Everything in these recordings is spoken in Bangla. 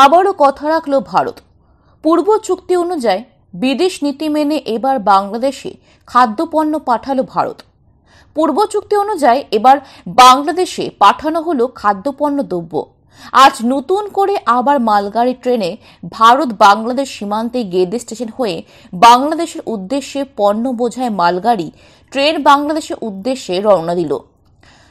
আবারও কথা রাখল ভারত। পূর্ব চুক্তি অনুযায়ী বিদেশ নীতি মেনে এবার বাংলাদেশে খাদ্যপণ্য পাঠালো ভারত। পূর্ব চুক্তি অনুযায়ী এবার বাংলাদেশে পাঠানো হলো খাদ্যপণ্য দ্রব্য। আজ নতুন করে আবার মালগাড়ি ট্রেনে ভারত বাংলাদেশ সীমান্তে গেদে স্টেশন হয়ে বাংলাদেশের উদ্দেশ্যে পণ্য বোঝায় মালগাড়ি ট্রেন বাংলাদেশের উদ্দেশ্যে রওনা দিল।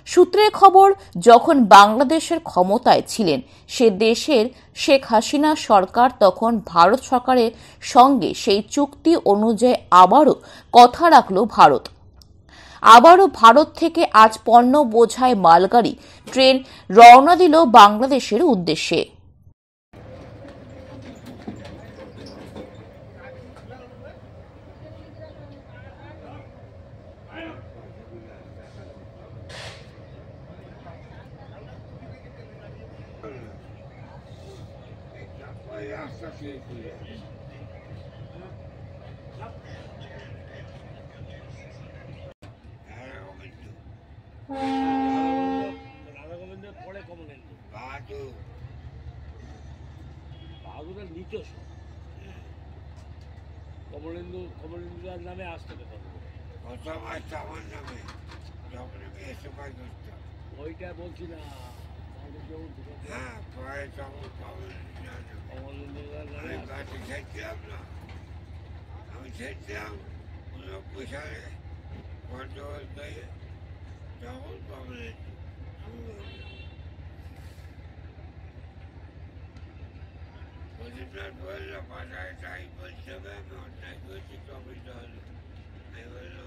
সূত্রের খবর, যখন বাংলাদেশের ক্ষমতায় ছিলেন সে দেশের শেখ হাসিনা সরকার, তখন ভারত সরকারের সঙ্গে সেই চুক্তি অনুযায়ী আবারও কথা রাখল ভারত। আবারও ভারত থেকে আজ পণ্য বোঝায় মালগাড়ি ট্রেন রওনা দিল বাংলাদেশের উদ্দেশ্যে। বাহাদুরের নিজস্ব কমলেন্দুর নামে আসতে আমার নামে যখন আমি এসে পাই করতাম ওইটা বলছি না, হ্যাঁ পরে তখন কমলেন্দুর নামে আমি গাড়ি ছেড়ছিলাম না, আমি ছেড়ছিলাম ৯৯ সালে গন্ডগোল করে, তখন কমলেন্দু প্রদীপনাথ বললো পাঠায় তাই বলতে হবে, আমি অন্যায় করেছি কমিটি হলো। আমি বললাম